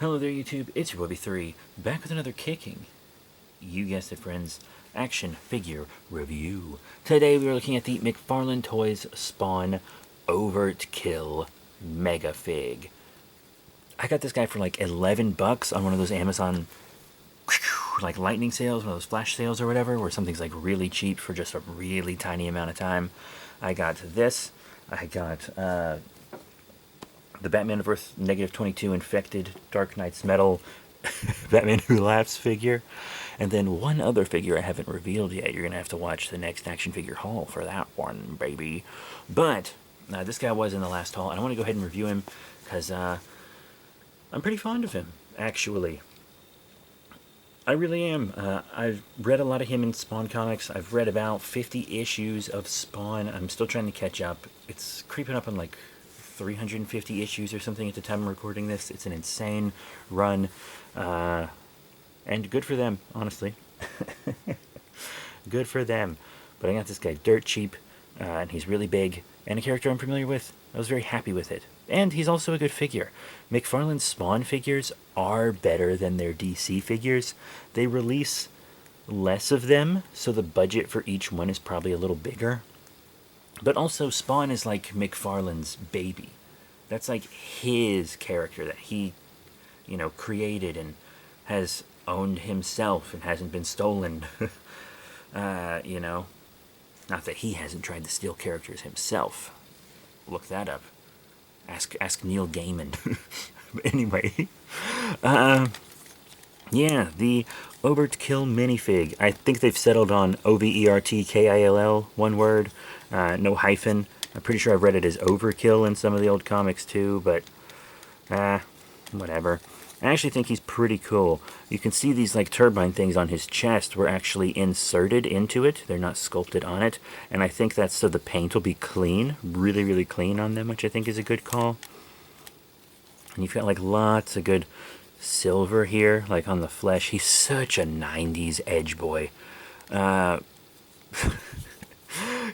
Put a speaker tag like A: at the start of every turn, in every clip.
A: Hello there YouTube, it's your Webby3, back with another kicking, you guessed it friends, action figure review. Today we are looking at the McFarlane Toys Spawn Overtkill Megafig. I got this guy for like 11 bucks on one of those Amazon like lightning sales, one of those flash sales or whatever, where something's like really cheap for just a really tiny amount of time. I got this, I got the Batman of Earth -22 infected Dark Knight's Metal Batman Who Laughs figure. And then one other figure I haven't revealed yet. You're going to have to watch the next action figure haul for that one, baby. But this guy was in the last haul, and I want to go ahead and review him because I'm pretty fond of him, actually. I really am. I've read a lot of him in Spawn comics. I've read about 50 issues of Spawn. I'm still trying to catch up. It's creeping up on like 350 issues or something at the time I'm recording this. It's an insane run, and good for them, honestly. Good for them. But I got this guy dirt cheap, and he's really big, and a character I'm familiar with. I was very happy with it. And he's also a good figure. McFarlane's Spawn figures are better than their DC figures. They release less of them, so the budget for each one is probably a little bigger. But also, Spawn is like McFarlane's baby. That's like his character that he, created and has owned himself and hasn't been stolen. Not that he hasn't tried to steal characters himself. Look that up. Ask Neil Gaiman. But anyway, yeah, the Overtkill minifig. I think they've settled on OVERTKILL, one word, no hyphen. I'm pretty sure I've read it as Overkill in some of the old comics too, but whatever. I actually think he's pretty cool. You can see these like turbine things on his chest were actually inserted into it. They're not sculpted on it, and I think that's so the paint will be clean, really, really clean on them, which I think is a good call. And you've got like lots of good silver here, like on the flesh. He's such a 90s edge boy.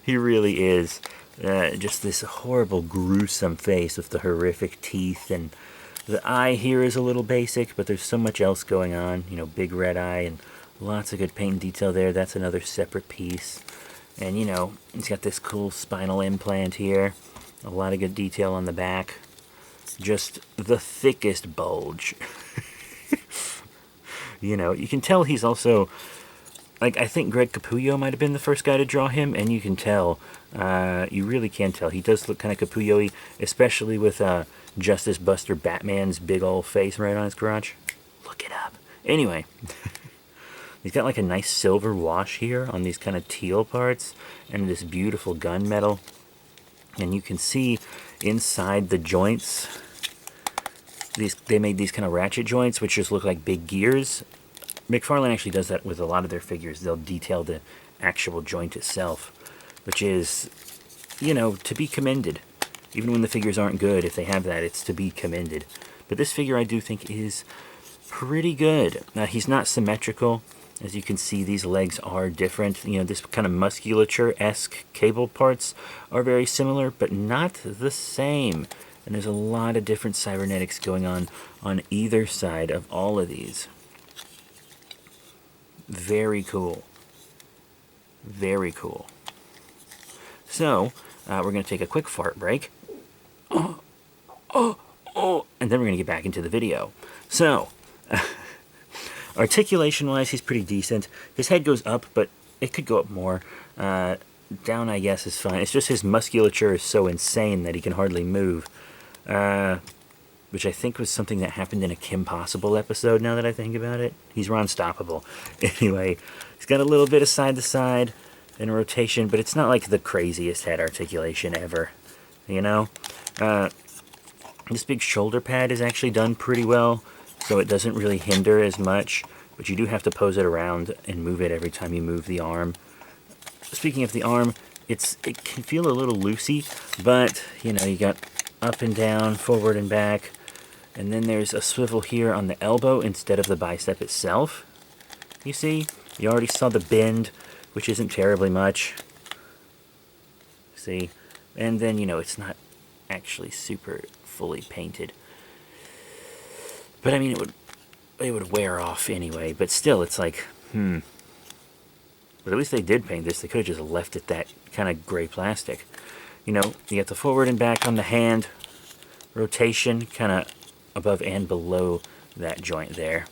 A: He really is. Just this horrible, gruesome face with the horrific teeth, and the eye here is a little basic, but there's so much else going on. Big red eye and lots of good paint and detail there. That's another separate piece. And, he's got this cool spinal implant here. A lot of good detail on the back. Just the thickest bulge. You can tell he's also, like, I think Greg Capullo might have been the first guy to draw him, and you can tell, you really can tell. He does look kind of Capullo-y, especially with Justice Buster Batman's big old face right on his crotch. Look it up. Anyway, he's got like a nice silver wash here on these kind of teal parts, and this beautiful gunmetal. And you can see inside the joints, they made these kind of ratchet joints, which just look like big gears. McFarlane actually does that with a lot of their figures. They'll detail the actual joint itself, which is, to be commended. Even when the figures aren't good, if they have that, it's to be commended. But this figure I do think is pretty good. He's not symmetrical. As you can see, these legs are different. This kind of musculature-esque cable parts are very similar, but not the same. And there's a lot of different cybernetics going on either side of all of these. Very cool. Very cool. So, we're going to take a quick fart break. And then we're going to get back into the video. So, articulation-wise, he's pretty decent. His head goes up, but it could go up more. Down, I guess, is fine. It's just his musculature is so insane that he can hardly move. Which I think was something that happened in a Kim Possible episode, now that I think about it. He's Ron-stoppable. Anyway, he's got a little bit of side-to-side and rotation, but it's not like the craziest head articulation ever. This big shoulder pad is actually done pretty well, so it doesn't really hinder as much, but you do have to pose it around and move it every time you move the arm. Speaking of the arm, it can feel a little loosey, but, you got up and down, forward and back. And then there's a swivel here on the elbow instead of the bicep itself. You see? You already saw the bend, which isn't terribly much. See? And then, it's not actually super fully painted. But I mean, it would wear off anyway. But still, it's like, But at least they did paint this. They could have just left it that kind of gray plastic. You know, you got the forward and back on the hand. Rotation kind of above and below that joint there.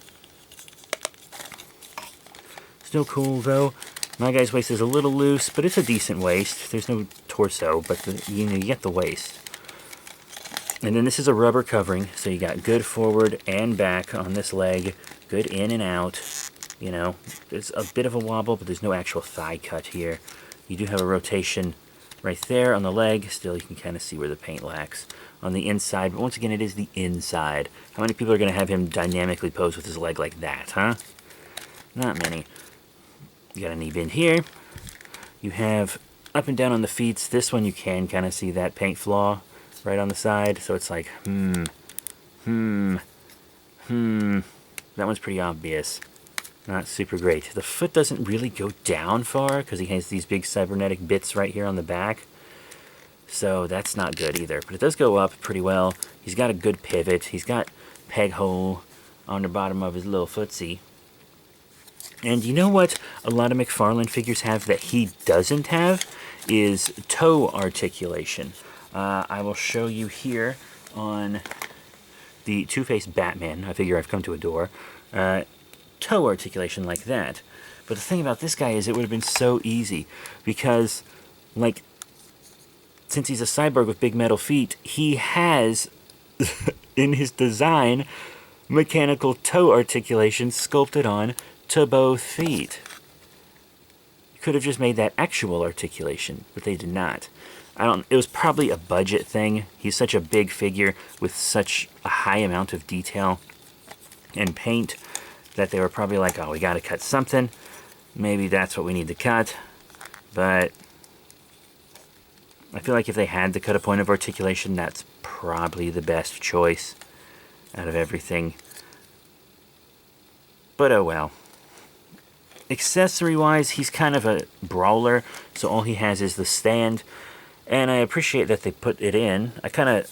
A: Still cool, though. My guy's waist is a little loose, but it's a decent waist. There's no torso, but you get the waist. And then this is a rubber covering, so you got good forward and back on this leg, good in and out. You know, there's a bit of a wobble, but there's no actual thigh cut here. You do have a rotation right there on the leg. Still, you can kind of see where the paint lacks on the inside, but once again, it is the inside. How many people are going to have him dynamically pose with his leg like that, huh? Not many. You got a knee bend here. You have up and down on the feet. This one you can kind of see that paint flaw right on the side. So it's like, That one's pretty obvious. Not super great. The foot doesn't really go down far because he has these big cybernetic bits right here on the back. So that's not good either. But it does go up pretty well. He's got a good pivot. He's got peg hole on the bottom of his little footsie. And you know what a lot of McFarlane figures have that he doesn't have is toe articulation. I will show you here on the Two-Face Batman, I figure I've come to adore, toe articulation like that. But the thing about this guy is it would have been so easy because, like, since he's a cyborg with big metal feet, he has, in his design, mechanical toe articulation sculpted on to both feet. You could have just made that actual articulation, but they did not. It was probably a budget thing. He's such a big figure with such a high amount of detail and paint that they were probably like, oh, we got to cut something. Maybe that's what we need to cut. But I feel like if they had to cut a point of articulation, that's probably the best choice out of everything. But oh well. Accessory-wise, he's kind of a brawler, so all he has is the stand. And I appreciate that they put it in. I kind of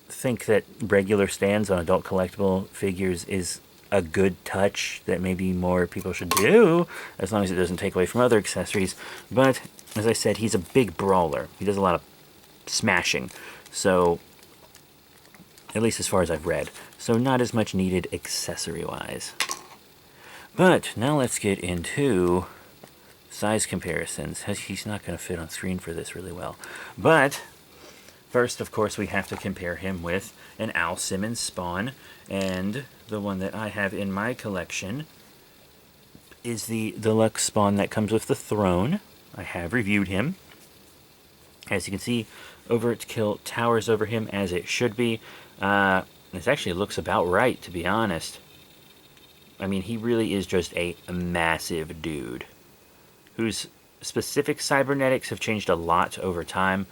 A: think that regular stands on adult collectible figures is a good touch that maybe more people should do, as long as it doesn't take away from other accessories. But, as I said, he's a big brawler. He does a lot of smashing. So, at least as far as I've read. So not as much needed accessory-wise. But now let's get into size comparisons. He's not going to fit on screen for this really well. But first, of course, we have to compare him with an Al Simmons Spawn. And the one that I have in my collection is the deluxe Spawn that comes with the throne. I have reviewed him. As you can see, Overtkill towers over him as it should be. This actually looks about right, to be honest. I mean, he really is just a massive dude whose specific cybernetics have changed a lot over time.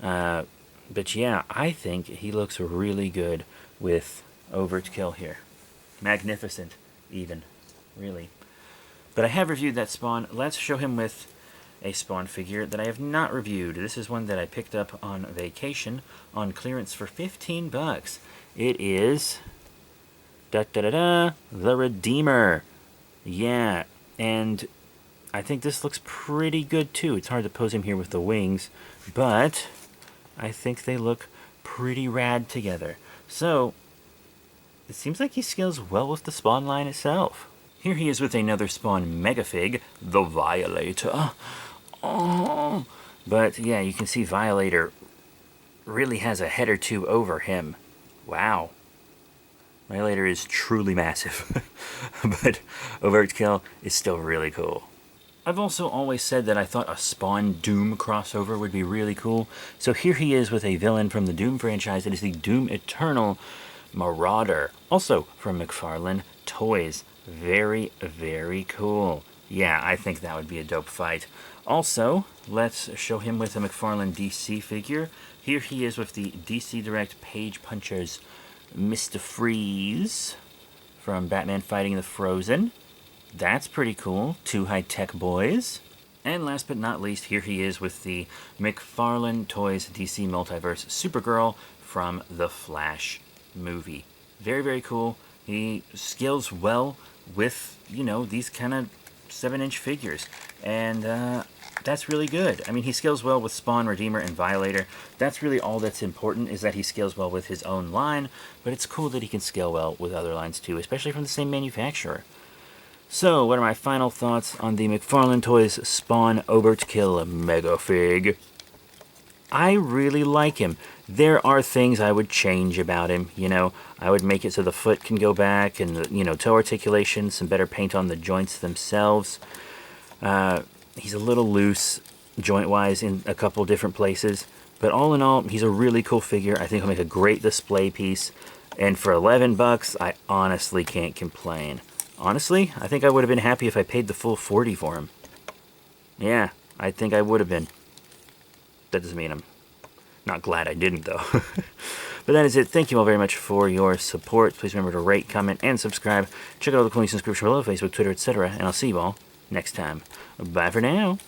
A: But yeah, I think he looks really good with Overtkill here. Magnificent, even. Really. But I have reviewed that Spawn. Let's show him with a Spawn figure that I have not reviewed. This is one that I picked up on vacation on clearance for 15 bucks. It is the Redeemer. Yeah, and I think this looks pretty good too. It's hard to pose him here with the wings, but I think they look pretty rad together. So it seems like he scales well with the Spawn line itself. Here he is with another Spawn Megafig, the Violator. Oh. But yeah, you can see Violator really has a head or two over him. Wow. Violator is truly massive. But Overtkill is still really cool. I've also always said that I thought a Spawn Doom crossover would be really cool. So here he is with a villain from the Doom franchise. It is the Doom Eternal Marauder. Also from McFarlane Toys. Very, very cool. Yeah, I think that would be a dope fight. Also, let's show him with a McFarlane DC figure. Here he is with the DC Direct Page Punchers Mr. Freeze from Batman Fighting the Frozen. That's pretty cool. Two high-tech boys. And last but not least, here he is with the McFarlane Toys DC Multiverse Supergirl from the Flash movie. Very, very cool. He scales well with, you know, these kind of 7-inch figures. And that's really good. I mean, he scales well with Spawn, Redeemer, and Violator. That's really all that's important, is that he scales well with his own line. But it's cool that he can scale well with other lines too, especially from the same manufacturer. So, what are my final thoughts on the McFarlane Toys Spawn Overtkill Megafig? I really like him. There are things I would change about him, you know. I would make it so the foot can go back and, you know, toe articulation, some better paint on the joints themselves. He's a little loose joint-wise in a couple different places. But all in all, he's a really cool figure. I think he'll make a great display piece. And for 11 bucks, I honestly can't complain. Honestly, I think I would have been happy if I paid the full 40 for him. Yeah, I think I would have been. That doesn't mean I'm not glad I didn't, though. But that is it. Thank you all very much for your support. Please remember to rate, comment, and subscribe. Check out all the cool links in the description below, Facebook, Twitter, etc. And I'll see you all next time. Bye for now.